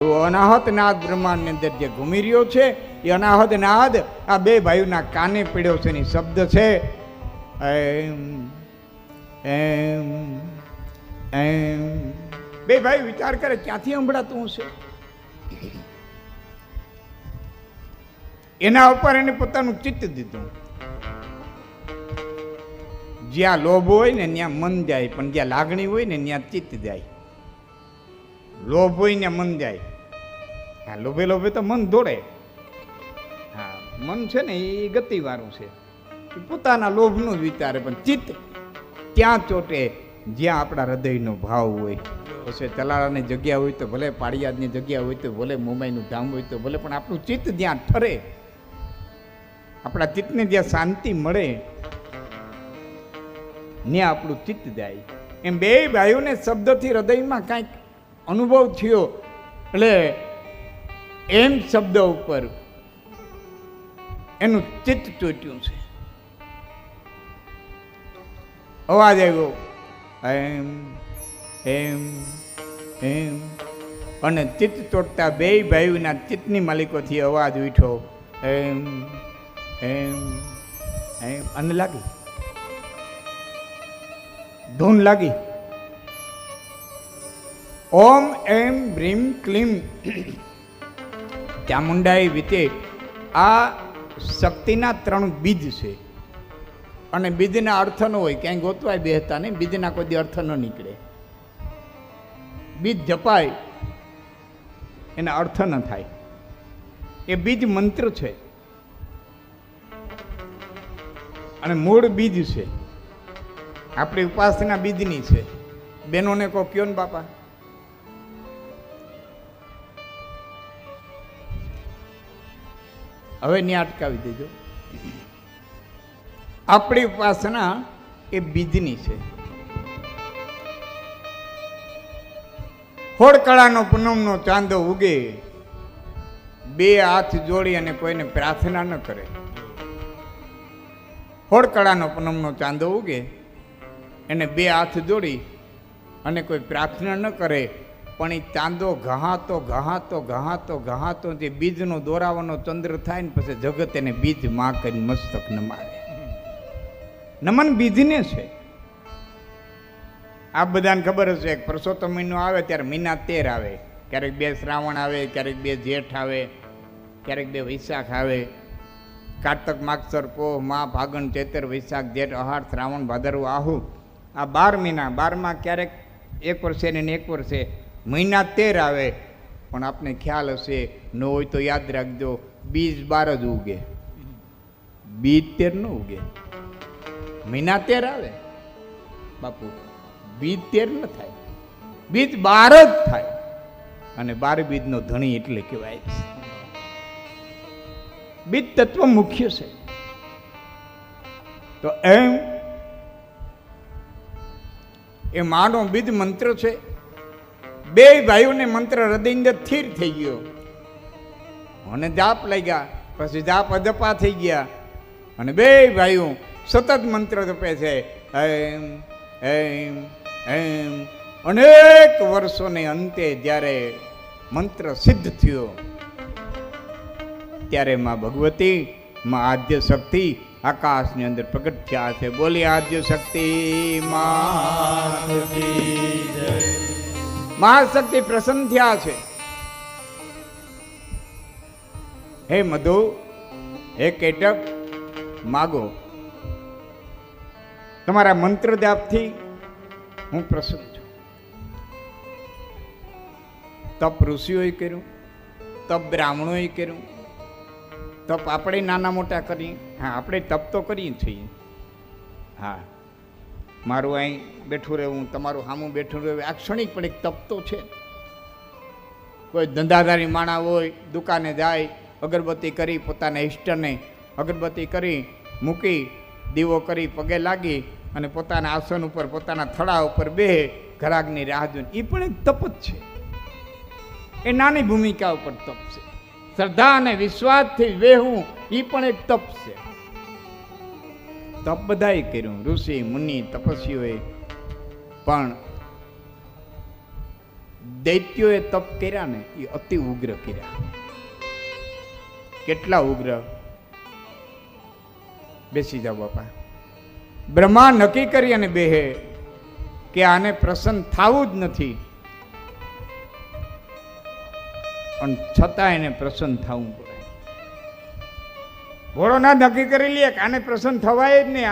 અનાહત નાદ બ્રહ્માંડ ની અંદર જે ઘૂમી રહ્યો છે એ અનાહત નાદ આ બે ભાઈઓના કાને પડ્યો છે એની શબ્દ છે એમ એમ એમ. બે ભાઈ વિચાર કરે ક્યાંથી સંભળાતું હશે. એના ઉપર એને પોતાનું ચિત્ત દીધું. જ્યાં લોભ હોય ને ત્યાં મન જાય, પણ જ્યાં લાગણી હોય ને ત્યાં ચિત્ત જાય. લોભ હોય ને મન જાય. હા, લોભે લોભે તો મન દોડે. હા, મન છે ને એ ગતિવાળું છે, પોતાના લોભનું જ વિચારે, પણ ચિત્ત ત્યાં ચોટે જ્યાં આપણા હૃદયનો ભાવ હોય. પછી તલાળાની જગ્યા હોય તો ભલે, પાળિયાદની જગ્યા હોય તો ભલે, મુંબઈનું ધામ હોય તો ભલે, પણ આપણું ચિત્ત જ્યાં ઠરે, આપણા ચિત્તને જ્યાં શાંતિ મળે ત્યાં આપણું ચિત્ત જાય. એમ બે ભાઈઓને શબ્દથી હૃદયમાં કાંઈક અનુભવ થયો એટલે એમ શબ્દ ઉપર એનું ચિત્ત ચોટ્યું છે. અવાજ આવ્યો એમ એમ એમ, અને ચિત્ત ચોટતા બે ભાઈઓના ચિત્તની માલિકોથી અવાજ ઉઠ્યો એમ એમ એમ, અને લાગી ધૂન લાગી. ઓમ એમ ભ્રીમ ક્લીમ ચામુંડાઈ વિતે. આ શક્તિના 3 બીજ છે, અને બીજના અર્થ ન હોય, ક્યાંય ગોતવાય બેહતા નહીં, બીજના કોઈ અર્થ ન નીકળે. બીજ જપાય એના અર્થ ન થાય. એ બીજ મંત્ર છે અને મૂળ બીજ છે. આપણી ઉપાસના બીજની છે. બેનોને કહો કયો ને બાપા. હવે ત્યાં અટકાવી દેજો. આપણી ઉપાસના એ બીજની છે. હોળકળાનો પૂનમનો ચાંદો ઉગે, 2 હાથ જોડી અને કોઈને પ્રાર્થના ન કરે. હોળકળાનો પૂનમનો ચાંદો ઉગે એને 2 હાથ જોડી અને કોઈ પ્રાર્થના ન કરે, પણ એ ચાંદો ઘહાતો ઘહાતો ઘહાતો ઘહાતો જે બીજનો દોરાવાનો ચંદ્ર થાય ને પછી જગત એને બીજ માં કરી મસ્તક નમાવે. નમન બીજને છે. આ બધાને ખબર હશે, પરસોત્તમ મહિનો આવે ત્યારે મહિના 13 આવે. ક્યારેક 2 શ્રાવણ આવે, ક્યારેક 2 જેઠ આવે, ક્યારેક 2 વૈશાખ આવે. કારતક, માગસર, પોહ, મા, ફાગણ, ચૈતર, વૈશાખ, જેઠ, અહાર, શ્રાવણ, ભાદરવો, આહુ. આ 12 મહિના. 12માં ક્યારેક 1 વર્ષે ને 1 વર્ષે મહિના 13 આવે. પણ આપને ખ્યાલ હશે, ન હોય તો યાદ રાખજો, બીજ 12 જ ઉગે, બીજ 13 ન ઉગે. મહિના 13 આવે બાપુ, બીજ 13 ન થાય, બીજ 12 જ થાય. અને 12 બીજનો ધણી એટલે કહેવાય છે. બીજ તત્વ મુખ્ય છે. તો એમ એ માનો બીજ મંત્ર છે. 2 ભાઈઓને મંત્ર હૃદય અંદર સ્થિર થઈ ગયો અને જાપ લાગ્યા. પછી જાપ અજપા થઈ ગયા અને 2 ભાઈઓ સતત મંત્ર જપે છે એમ એમ એમ. અનેક વર્ષોને અંતે જ્યારે મંત્ર સિદ્ધ થયો ત્યારે માં ભગવતી, માં આદ્ય શક્તિ આકાશની અંદર પ્રગટ થયા છે. બોલી આદ્ય શક્તિ મહાશક્તિ પ્રસન્ન થયા છે. હે મધુ, હે કેટક, માગો. તમારા મંત્ર જાપથી હું પ્રસન્ન છું. તપ ઋષિઓએ કર્યું, તપ બ્રાહ્મણોએ કર્યું, તપ આપણે નાના મોટા કરીએ. હા, આપણે તપ તો કરીએ છીએ. હા, મારું અહીં બેઠું રહેવું, તમારું સામું બેઠું રહેવું, આ ક્ષણિક પણ એક તપ તો છે. કોઈ ધંધાદારી માણા હોય, દુકાને જાય, અગરબત્તી કરી પોતાના ઇષ્ટને અગરબત્તી કરી મૂકી, દીવો કરી પગે લાગી અને પોતાના આસન ઉપર, પોતાના થડા ઉપર બેહે, ઘરાકની રાહ જોઈને, એ પણ એક તપ જ છે. એ નાની ભૂમિકા ઉપર તપ છે. શ્રદ્ધા અને વિશ્વાસથી વેહવું એ પણ એક તપ છે. તપ બધાએ કર્યું, ઋષિ મુનિ તપસ્વીઓએ, પણ દૈત્યોએ તપ કર્યા ને એ અતિ ઉગ્ર કર્યા. કેટલા ઉગ્ર! બેસી જાઓ બાપા. બ્રહ્મા નક્કી કરી અને બેહે કે આને પ્રસન્ન થવું જ નથી, અને છતાં એને પ્રસન્ન થવું પડે. ભોળોનાથ નક્કી કરી લે કે આને પ્રસન્ન થવાય જ નહીં,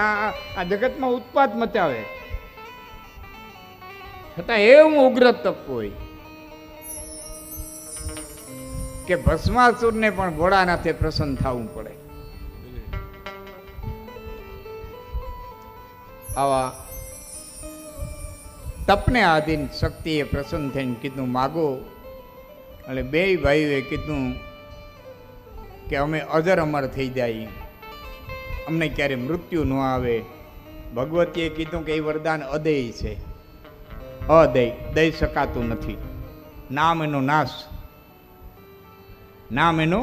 આ જગતમાં ઉત્પાત મચાવે, છતાં એવું ઉગ્ર તપ હોય કે ભસ્માસુરને પણ ભોળાનાથે પ્રસન્ન થવું પડે. આવા તપને આધીન શક્તિએ પ્રસન્ન થઈને કીધું માગો. અને બે ભાઈઓએ કીધું કે અમે અજર અમર થઈ જાય, અમને ક્યારે મૃત્યુ ન આવે. ભગવતીએ કીધું કે એ વરદાન અદેય છે, અદય, દઈ શકાતું નથી. નામ એનો નાશ, નામ એનો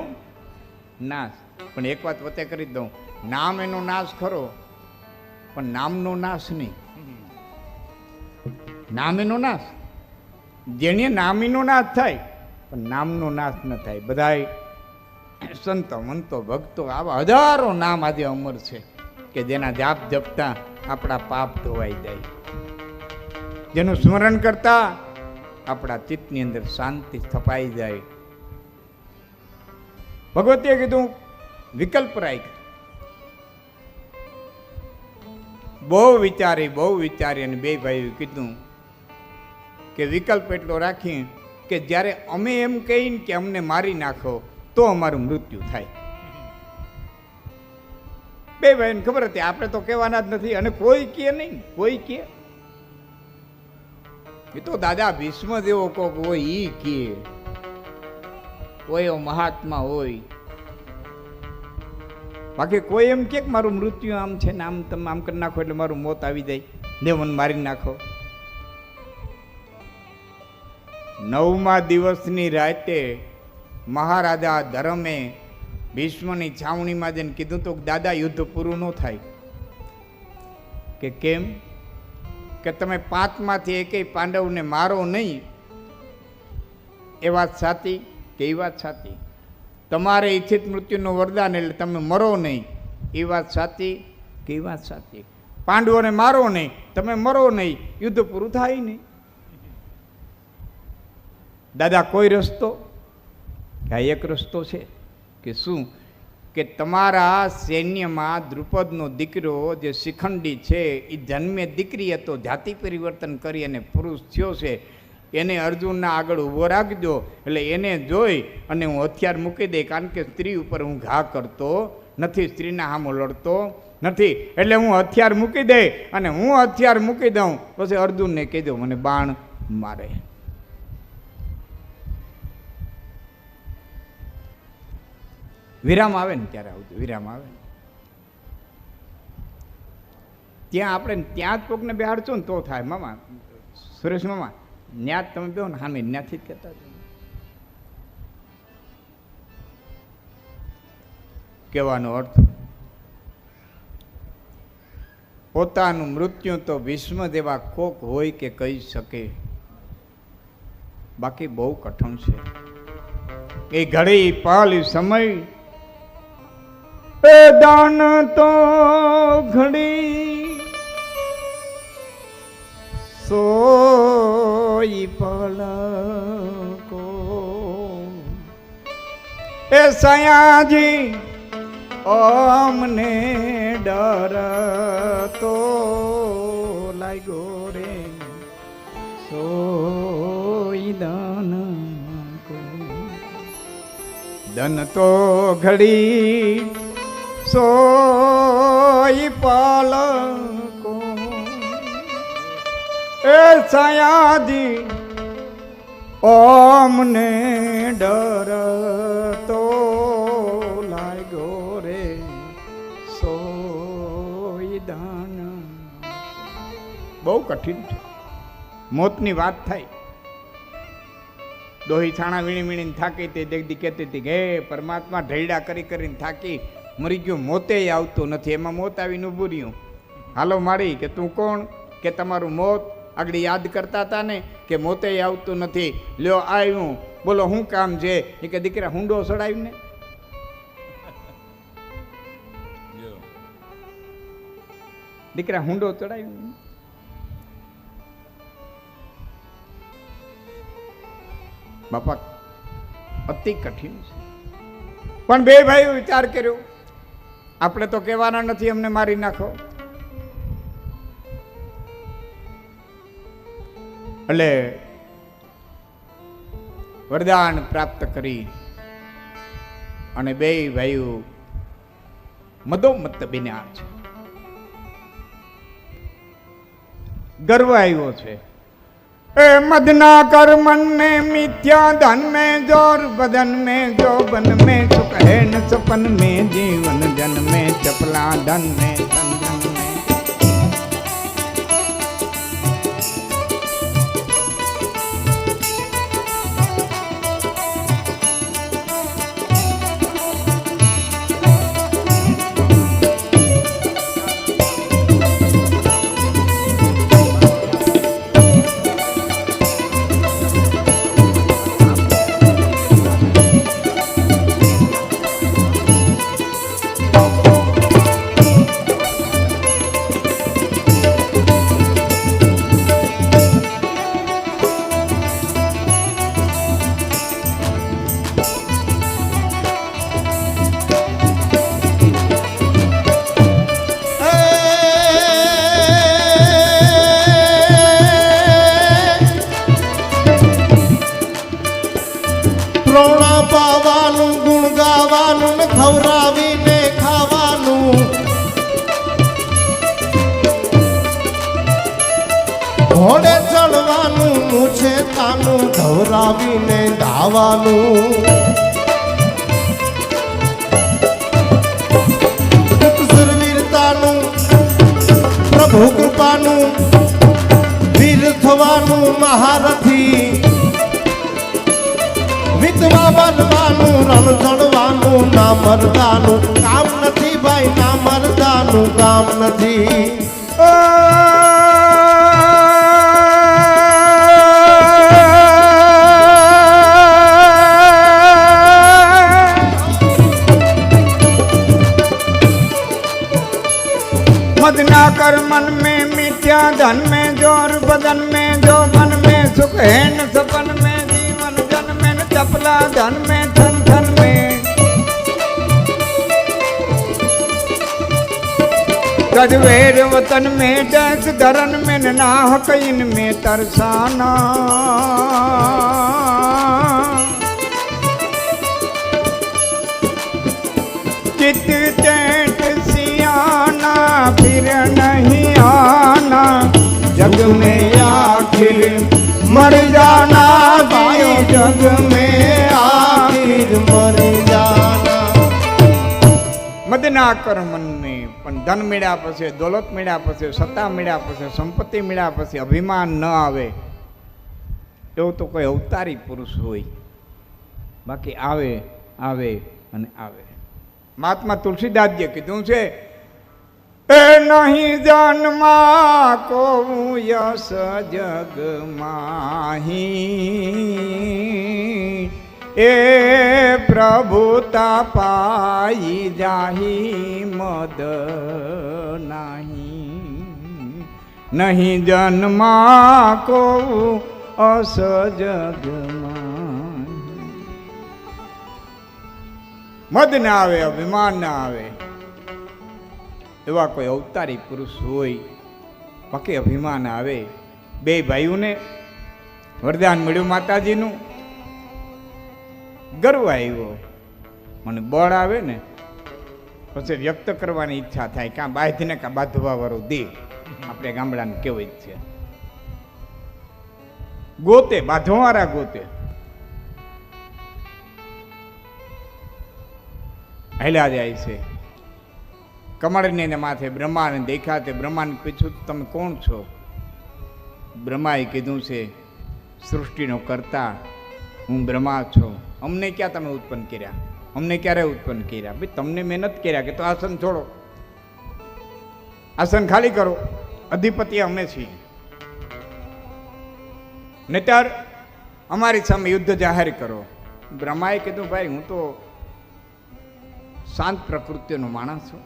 નાશ. પણ એક વાત વચ્ચે કરી દઉં, નામ એનો નાશ ખરો, પણ નામનો નાશ નહીં. નામ એનો નાશ, જેને નામીનો નાશ થાય પણ નામનો નાશ ન થાય. બધાય સંતો મંતો ભક્તો આવા હજારો નામ આજે અમર છે કે જેના જાપ જપતા આપણા પાપ ધોવાઈ જાય, જેનું સ્મરણ કરતા આપણા ચિત્તની અંદર શાંતિ સ્થપાઈ જાય. ભગવતીએ કીધું વિકલ્પ રાખ. બહુ વિચારી અને બે ભાઈઓ કીધું કે વિકલ્પ એટલો રાખી કે જ્યારે અમે એમ કહીને કે અમને મારી નાખો તો અમારું મૃત્યુ થાય. બે ભાઈને ખબર હતી આપણે તો કહેવાના જ નથી, અને કોઈ કહે નહીં, કોઈ કહે એ તો દાદા ભીષ્મ જેવો કોક હોય ઈ કહે, કોઈ મહાત્મા હોય, બાકી કોઈ એમ કે મારું મૃત્યુ આમ છે ને આમ તમે આમ કરી નાખો એટલે મારું મોત આવી જાય, ને મને મારી નાખો. 9મા દિવસની રાતે મહારાજા ધર્મે ભીષ્મની છાવણીમાં જઈને કીધું તો દાદા યુદ્ધ પૂરું ન થાય. કે કેમ? કે તમે 5માંથી એકેય પાંડવને મારો નહીં. એ વાત સાચી કે એ વાત સાચી? તમારે ઈચ્છિત મૃત્યુનું વરદાન એટલે તમે મરો નહીં, એ વાત સાચી કે એ વાત સાચી? પાંડવોને મારો નહીં, તમે મરો નહીં, યુદ્ધ પૂરું થાય નહીં. દાદા કોઈ રસ્તો? આ એક રસ્તો છે. કે શું? કે તમારા સૈન્યમાં દ્રુપદનો દીકરો જે શિખંડી છે એ જન્મે દીકરી હતો, જાતિ પરિવર્તન કરી અને પુરુષ થયો છે, એને અર્જુનના આગળ ઊભો રાખજો. એટલે એને જોઈ અને હું હથિયાર મૂકી દઈ, કારણ કે સ્ત્રી ઉપર હું ઘા કરતો નથી, સ્ત્રીના સામો લડતો નથી, એટલે હું હથિયાર મૂકી દઈ. અને હું હથિયાર મૂકી દઉં પછી અર્જુનને કહી દઉં મને બાણ મારે. વિરામ આવે ને ત્યારે આવજો, વિરામ આવે ત્યાં આપણે ત્યાં જ કોકને બેહાડશો ને તો થાય. મામા સુરેશ મામા ન્યા જ તમે બેહો ને સામે ન્યાથી જ કહેતા કહેવાનો અર્થ પોતાનું મૃત્યુ તો ભીષ્મ જેવા કોક હોય કે કહી શકે, બાકી બહુ કઠણ છે. એ ઘડી પલ સમય એ દાન તો ઘડી સોઈ પલકો એ સયાજી અમને ડર તો લાગ્યો રે સોઈ દાન ધન તો ઘડી સોઈ પાલકો એ સયાજી ઓમને ડર તો લાગ્યો રે સોઈ દાન. બહુ કઠિન છે. મોતની વાત થાય, દોહી છાણા વીણી વીણીને થાકી તે જગદી કહેતી હતી કે પરમાત્મા ઢૈડા કરી કરીને થાકી મરી ગયો, મોતે આવતું નથી. એમાં મોત આવીને ઊભું રહ્યું. હાલો મારી કે તું કોણ? કે તમારું મોત આગળ યાદ કરતા હતા ને કે મોતે આવતું નથી, લ્યો આવ્યું, બોલો શું કામ છે? એ કે દીકરા હુંડો ચડાવ્યું ને. દીકરા હુંડો ચડાવ્યું. બાપા અતિ કઠિન છે. પણ બે ભાઈઓ વિચાર કર્યો, આપણે તો કહેવાના નથી અમને મારી નાખો. એટલે વરદાન પ્રાપ્ત કરી અને બે ભાઈઓ મદોમત બન્યા છે. ગર્વ આવ્યો છે. ए मदना कर मन में मिथ्या धन में जोर बदन में जो बन में सुख है न सपन में जीवन जन में चपला धन में धन धन में. પાવાનું ગુણ ગાવાનું ને ખવરાવીને ખાવાનું, ઘોડે ચડવાનું મૂછે તાનું ધવરાવીને ધાવાનું, વીરતાનું પ્રભુ કૃપાનું વીર થવાનું મહારથી, વિધવા બનવાનું રણ ચડવાનું ના મરદાનું કામ નથી ભાઈ, ના મરદાનું કામ નથી. मद ना कर मन में मिथ्या धन में जोर बदन में जो मन में सुख है न सपन में जीवन जन में न चपला धन में धन धन में. तजवेर वतन में जैस धरन में नाहक इनमें तरसाना, चित चैट सियाना फिर नहीं आना, जग में आखिर मर जाना भाई, जग में आखिर मर जाना. મદના કર મન में પણ ધન મળ્યા પછી, દોલત મળ્યા પછી, સત્તા મળ્યા પછી, સંપત્તિ મળ્યા પછી અભિમાન ન આવે એવો તો કોઈ અવતારી પુરુષ હોય. બાકી આવે આવે અને આવે. મહાત્મા તુલસીદાસજીએ કીધું છે, એ નહીં જન્મા કો યશ જગ માહી, એ પ્રભુતા પાઈ જાહી મદ નહીં, નહીં જન્મા કો અસ જગમાં. મદ ના આવે, અભિમાન ના આવે એવા કોઈ અવતારી પુરુષ હોય. બાકી અભિમાન આવે. બે ભાઈઓને વરદાન મળ્યું માતાજીનું, ગર્વ આવ્યો. મને બળ આવે ને પછી વ્યક્ત કરવાની ઈચ્છા થાય, કાં બાંધીને કાં બાંધવા વાળો દે. આપણે ગામડાને કહેવાય જ છે, ગોતે બાંધવાવાળા ગોતે. હેલા જાય છે. કમળને માથે બ્રહ્માને દેખાતે. બ્રહ્માને પૂછ્યું તમે કોણ છો? બ્રહ્માએ કીધું છે સૃષ્ટિનો કર્તા હું બ્રહ્મા છું. અમને ક્યાં તમે ઉત્પન્ન કર્યા? અમને ક્યારે ઉત્પન્ન કર્યા? ભાઈ તમને મહેનત કર્યા કે તો આસન છોડો, આસન ખાલી કરો, અધિપતિ અમે છીએ. નહીતર અમારી સામે યુદ્ધ જાહેર કરો. બ્રહ્માએ કીધું ભાઈ હું તો શાંત પ્રકૃતિનો માણસ છું,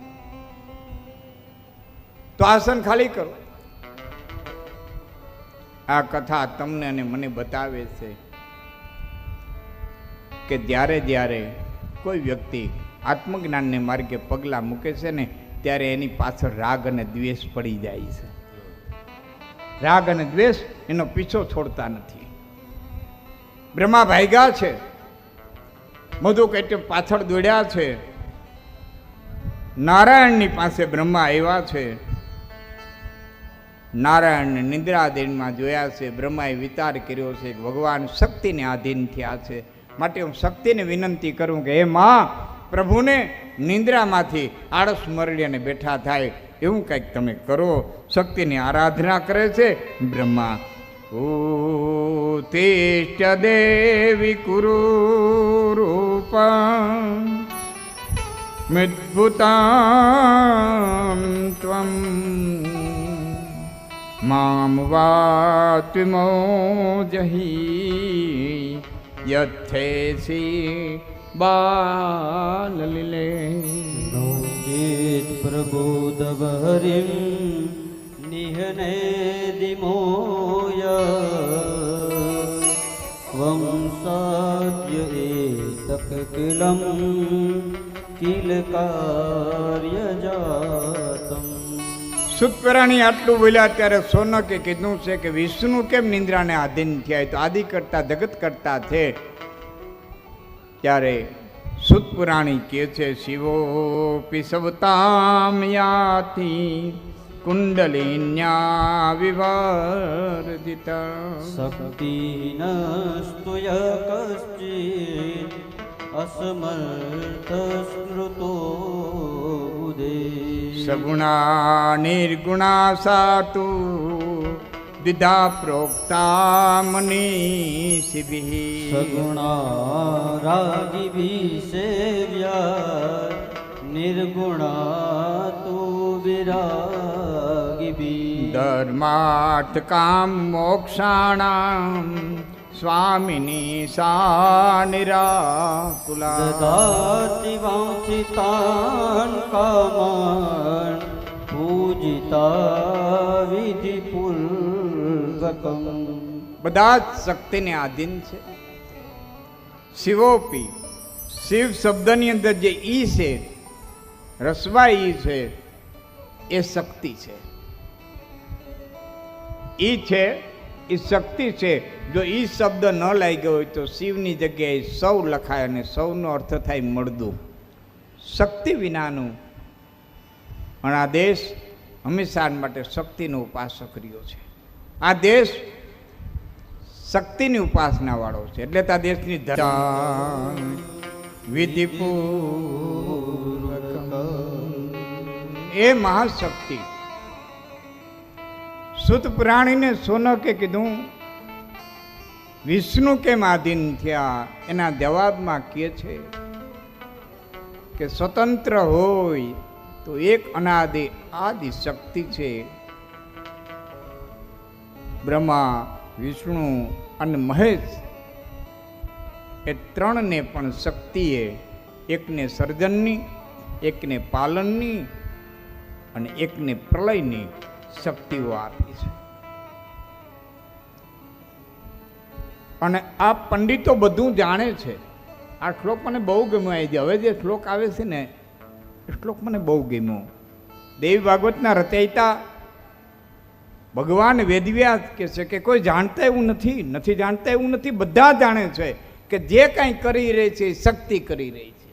તો આસન ખાલી કરો. આ કથા તમને અને મને બતાવે છે કે જ્યારે જ્યારે કોઈ વ્યક્તિ આત્મજ્ઞાનને માર્ગે પગલાં મૂકે છે ને ત્યારે એની પાછળ રાગ અને દ્વેષ પડી જાય છે. રાગ અને દ્વેષ એનો પીછો છોડતા નથી. બ્રહ્મા ભાગ્યા છે, મધુ કૈટભ પાછળ દોડ્યા છે, નારાયણની પાસે બ્રહ્મા આવ્યા છે. નારાયણને નિદ્રાધીનમાં જોયા છે. બ્રહ્માએ વિચાર કર્યો છે કે ભગવાન શક્તિને આધીન થયા છે, માટે હું શક્તિને વિનંતી કરું કે હે માં, પ્રભુને નિંદ્રામાંથી આળસ મરડી અને બેઠા થાય એવું કંઈક તમે કરો. શક્તિની આરાધના કરે છે. બ્રહ્મા ઉત્તિષ્ઠ દેવી કુરુ રૂપં મિદ્ભુતાં ત્વં મામ વાત્મોજહી યથેસી બાલલીલે. નોચેત પ્રબોધવહરિં નિહનેદિમોય ત્વં સાધ્ય એતકિલં કિલ કાર્યજાતં. સુતપરાણી આટલું બોલ્યા ત્યારે સોનકે કીધું છે કે વિષ્ણુ કેમ નિંદ્રાને આધીન થયા? તો આદિ કરતા જગત કરતા છે. ત્યારે સુતપુરાણી કહે છે શિવોપી સવતામ યાતિ કુંડલિન્યા વિવર્જિતા. શક્તિ નસ્તુય કશ્ચિત અસમર્થ સ્મૃતો ઉદે. સગુણા નિર્ગુણા સાતુ દ્વિધા પ્રોક્તા મનીષિભિઃ. સગુણા રાગિભિઃ સેવ્યા નિર્ગુણા તુ વિરાગિભિઃ. ધર્માર્થ કામ મોક્ષાણામ સ્વામિની સા નિરાકુલા. દદાતિ વાંચિતાન કામાન પૂજિતા વિધિપૂર્વકમ. બધા જ શક્તિને આધીન છે. શિવોપી, શિવ શબ્દની અંદર જે ઈ છે, રસવા ઈ છે, એ શક્તિ છે. ઈ છે એ શક્તિ છે. જો ઈ શબ્દ ન લાગ્યો હોય તો શિવની જગ્યાએ સૌ લખાય અને સૌનો અર્થ થાય મળદું. શક્તિ વિનાનું. પણ આ દેશ હંમેશા માટે શક્તિનો ઉપાસક રહ્યો છે. આ દેશ શક્તિની ઉપાસના વાળો છે. એટલે તો આ દેશની વિધિપૂર્વક એ મહાશક્તિ. સુત પ્રાણીને સોનકે કીધું વિષ્ણુ કેમ આધીન થયા? એના જવાબમાં કહે છે કે સ્વતંત્ર હોય તો એક અનાદિ આદિ શક્તિ છે. બ્રહ્મા, વિષ્ણુ અને મહેશ એ ત્રણને પણ શક્તિએ એકને સર્જનની, એકને પાલનની અને એકને પ્રલયની શક્તિઓ આપી છે. અને આ પંડિતો બધું જાણે છે. આ શ્લોક મને બહુ ગમ્યો. હવે જે શ્લોક આવે છે ને એ શ્લોક મને બહુ ગમ્યો. દેવી ભાગવતના રચયિતા ભગવાન વેદવ્યાસ કહે છે કે કોઈ જાણતા એવું નથી, નથી જાણતા એવું નથી. બધા જાણે છે કે જે કાંઈ કરી રહી છે એ શક્તિ કરી રહી છે.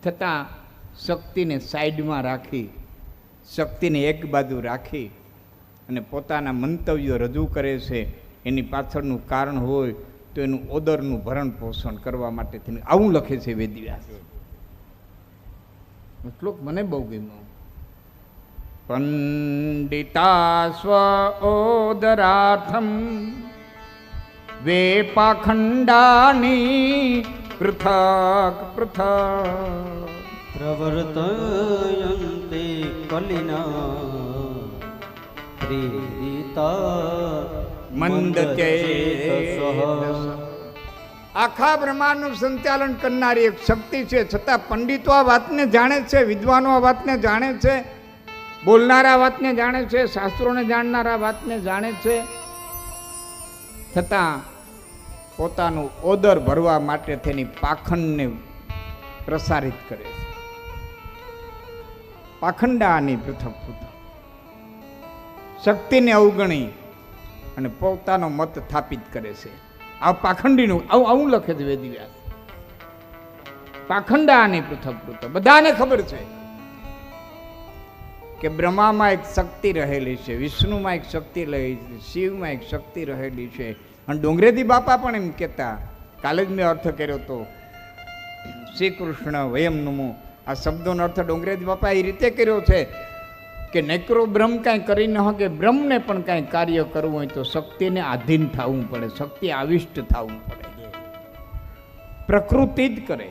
છતાં શક્તિને સાઈડમાં રાખી, શક્તિને એક બાજુ રાખી અને પોતાના મંતવ્યો રજૂ કરે છે. એની પાછળનું કારણ હોય તો એનું ઓદરનું ભરણ પોષણ કરવા માટે આવું લખે છે વેદવ્યાસ. શ્લોક મને બહુ ગમ્યો. પંડિતા સ્વ ઓદરાર્થમ વે પાખંડાની પૃથક પૃથક પ્રવર્તયન્તે કલિના પ્રેરિતા મંદ આખા બ્રહ્માંડનું સંચાલન કરનારી એક શક્તિ છે. છતાં પંડિતો આ વાતને જાણે છે, વિદ્વાનો આ વાતને જાણે છે, બોલનારા વાતને જાણે છે, શાસ્ત્રોને જાણનારા વાતને જાણે છે, છતાં પોતાનું ઓદર ભરવા માટે તેની પાખંડને પ્રસારિત કરે છે. પાખંડાની પૃથક શક્તિને અવગણી અને પોતાનો મત સ્થાપિત કરે છે. આ પાખંડીનું આવું લખે છે વેદવ્યાસ. પાખંડાની પૃથક બધાને ખબર છે કે બ્રહ્મામાં એક શક્તિ રહેલી છે, વિષ્ણુમાં એક શક્તિ રહેલી છે, શિવમાં એક શક્તિ રહેલી છે. અને ડોંગરેજી બાપા પણ એમ કહેતા, કાલે જ મેં અર્થ કર્યો હતો, શ્રી કૃષ્ણ વયમ નમો, આ શબ્દોનો અર્થ ડોંગરેજી બાપા એ રીતે કર્યો છે કે નકરો બ્રહ્મ કાંઈ કરી ન શકે, બ્રહ્મને પણ કાંઈ કાર્ય કરવું હોય તો શક્તિને આધીન થવું પડે, શક્તિ આવિષ્ટ થવું પડે, પ્રકૃતિ જ કરે.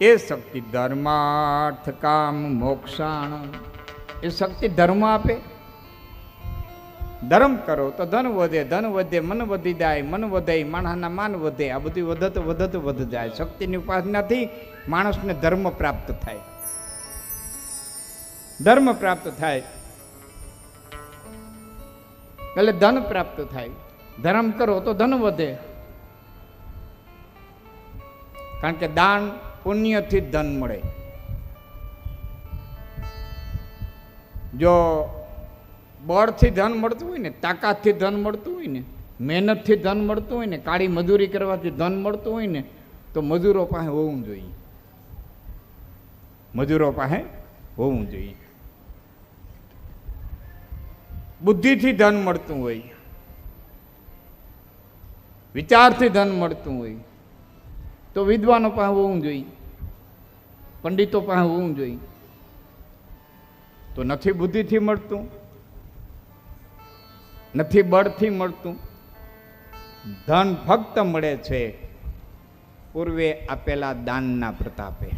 એ શક્તિ ધર્માર્થ કામ મોક્ષાણ, એ શક્તિ ધર્મ આપે. ધર્મ કરો તો ધન વધે, ધન વધે મન વધી જાય, મન વધે માણસના માન વધે. આ બધું વધત વધ જાય. શક્તિની ઉપાસનાથી માણસને ધર્મ પ્રાપ્ત થાય, ધર્મ પ્રાપ્ત થાય એટલે ધન પ્રાપ્ત થાય. ધર્મ કરો તો ધન વધે, કારણ કે દાન પુણ્યથી ધન મળે. જો બળથી ધન મળતું હોય ને, તાકાતથી ધન મળતું હોય ને, મહેનતથી ધન મળતું હોય ને, કાળી મજૂરી કરવાથી ધન મળતું હોય ને, તો મજૂરો પાસે હોવું જોઈએ, મજૂરો પાસે હોવું જોઈએ. બુદ્ધિથી ધન મળતું હોય, વિચારથી ધન મળતું હોય તો વિદ્વાનો પાસે હોવું જોઈએ, પંડિતો પાસે હોવું જોઈએ. તો નથી બુદ્ધિથી મળતું, નથી બળથી મળતું. ધન ફક્ત મળે છે પૂર્વે આપેલા દાનના પ્રતાપે.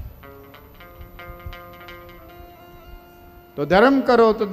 તો ધર્મ કરો તો